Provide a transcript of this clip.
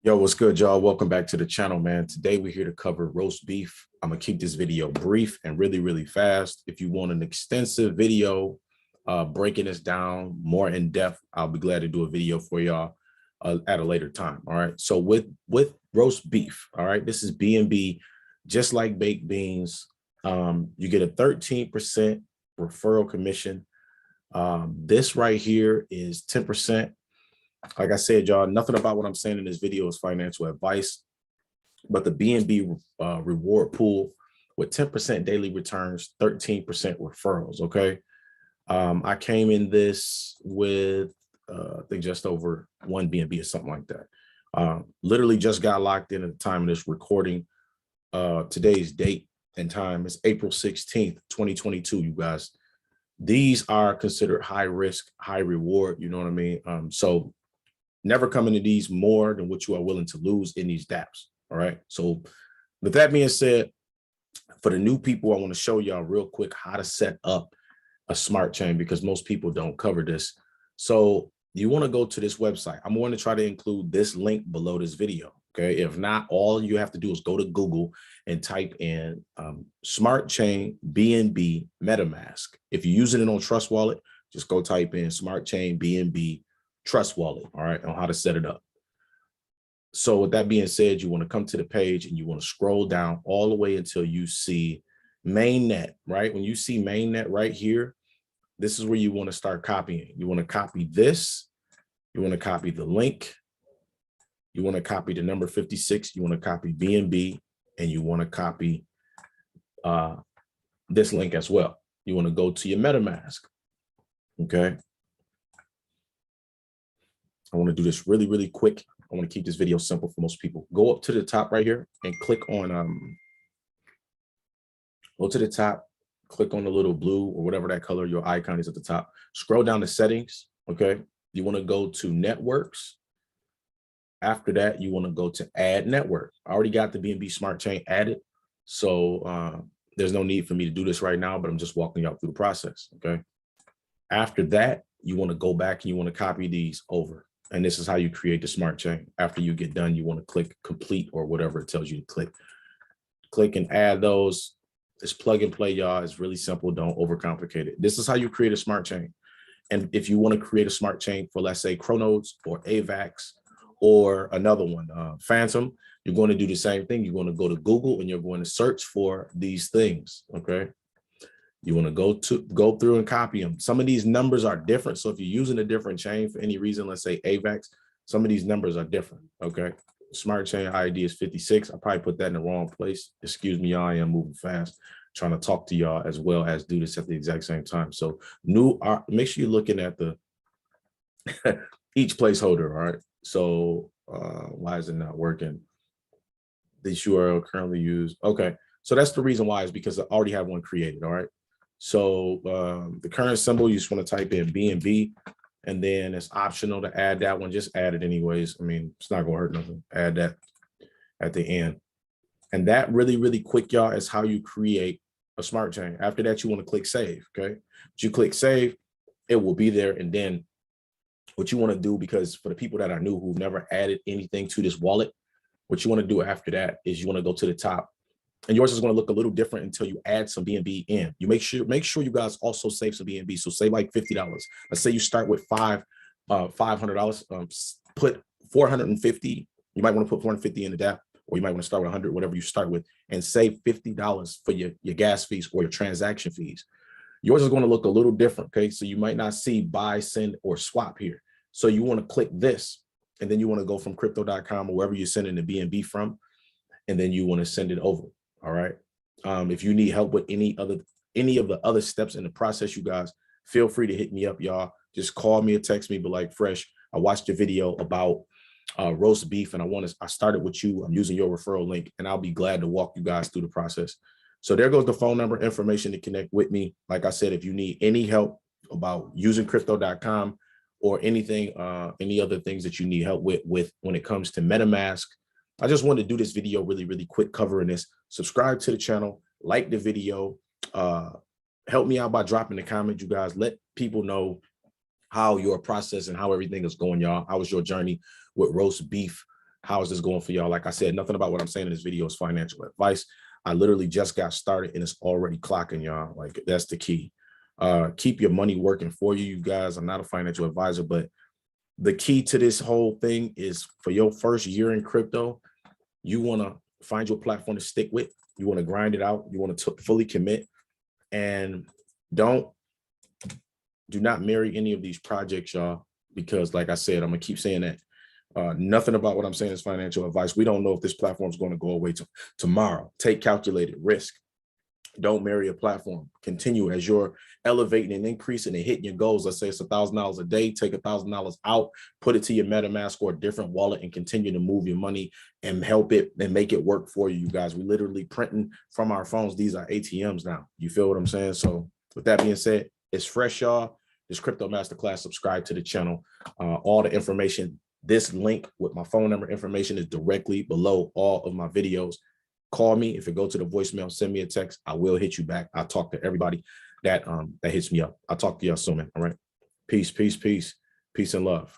Yo, what's good, y'all? Welcome back to the channel, man. Today we're here to cover roast beef. I'm gonna keep this video brief and really fast. If you want an extensive video breaking this down more in depth, I'll be glad to do a video for y'all at a later time. All right. So with roast beef, all right, this is B&B, just like baked beans. You get a 13% referral commission. This right here is 10%. Like I said, y'all, nothing about what I'm saying in this video is financial advice, but the B&B reward pool with 10% daily returns, 13% referrals, okay? I came in this with, I think just over one B&B or something like that. Literally just got locked in at the time of this recording. Today's date and time is April 16th, 2022, you guys. These are considered high risk, high reward, you know what I mean? So never come into these more than what you are willing to lose in these dApps. All right. So with that being said, for the new people, I want to show y'all real quick how to set up a smart chain because most people don't cover this. So you want to go to this website. I'm going to try to include this link below this video. Okay. If not, all you have to do is go to Google and type in smart chain BNB MetaMask. If you're using it on Trust Wallet, just go type in smart chain BNB Trust Wallet, all right, on how to set it up. So with that being said, you want to come to the page and you want to scroll down all the way until you see mainnet, right? When you see mainnet right here, this is where you want to start copying. You want to copy this. You want to copy the link. You want to copy the number 56. You want to copy BNB, and you want to copy this link as well. You want to go to your MetaMask, okay? I want to do this really quick. I want to keep this video simple for most people. Go up to the top right here and click on, go to the top, click on the little blue or whatever that color your icon is at the top. Scroll down to settings, okay? You want to go to networks. After that, you want to go to add network. I already got the BNB Smart Chain added, so there's no need for me to do this right now, but I'm just walking y'all through the process, okay? After that, you want to go back and you want to copy these over. And this is how you create the smart chain. After you get done, you want to click complete or whatever it tells you to click. Click and add those. It's plug and play, y'all. It's really simple. Don't overcomplicate it. This is how you create a smart chain. And if you want to create a smart chain for, let's say, Chronos or AVAX or another one, Phantom, you're going to do the same thing. You're going to go to Google and you're going to search for these things, okay? You want to go through and copy them. Some of these numbers are different. So if you're using a different chain for any reason, let's say AVAX, some of these numbers are different. Okay. Smart chain ID is 56. I probably put that in the wrong place. Excuse me, y'all. I am moving fast, trying to talk to y'all as well as do this at the exact same time. So make sure you're looking at the each placeholder. All right. So why is it not working? This URL currently used. Okay. So that's the reason why, is because I already have one created. All right. So the current symbol, you just want to type in BNB, and then it's optional to add that one. Just add it anyways. I mean, it's not going to hurt nothing. Add that at the end. And that really quick, y'all, is how you create a smart chain. After that, you want to click save, okay? But you click save, it will be there. And then what you want to do, because for the people that are new who've never added anything to this wallet, what you want to do after that is you want to go to the top. And yours is going to look a little different until you add some BNB in. You make sure you guys also save some BNB. So save like $50. Let's say you start with $500. Put 450. You might want to put 450 in the DApp, or you might want to start with 100, whatever you start with, and save $50 for your gas fees or your transaction fees. Yours is going to look a little different. Okay, so you might not see buy, send, or swap here. So you want to click this, and then you want to go from crypto.com or wherever you're sending the BNB from, and then you want to send it over. All right. If you need help with any of the other steps in the process, you guys feel free to hit me up, y'all. Just call me or text me, but like Fresh, I watched your video about roast beef, and I started with you. I'm using your referral link, and I'll be glad to walk you guys through the process. So there goes the phone number, information to connect with me. Like I said, if you need any help about using crypto.com or anything, any other things that you need help with when it comes to MetaMask, I just wanted to do this video really quick covering this. Subscribe to the channel, like the video, help me out by dropping a comment, you guys. Let people know how your process and how everything is going, y'all. How was your journey with roast beef? How is this going for y'all? Like I said, nothing about what I'm saying in this video is financial advice. I literally just got started and it's already clocking, y'all. Like, that's the key. Keep your money working for you, you guys. I'm not a financial advisor, but the key to this whole thing is for your first year in crypto, you want to find your platform to stick with. You want to grind it out. You want to fully commit, and do not marry any of these projects, y'all, because like I said, I'm gonna keep saying that. Nothing about what I'm saying is financial advice. We don't know if this platform is going to go away tomorrow. Take calculated risk. Don't marry a platform. Continue as you're elevating and increasing and hitting your goals. Let's say it's $1,000 a day. Take $1,000 out, put it to your MetaMask or a different wallet, and continue to move your money and help it and make it work for you. You guys, we literally printing from our phones. These are ATMs now. You feel what I'm saying? So with that being said, it's fresh, y'all. This Crypto Masterclass. Subscribe to the channel. All the information, this link with my phone number information is directly below all of my videos. Call me. If it go to the voicemail, send me a text. I will hit you back. I'll talk to everybody that hits me up. I'll talk to y'all soon, man. All right. Peace, peace, peace, peace and love.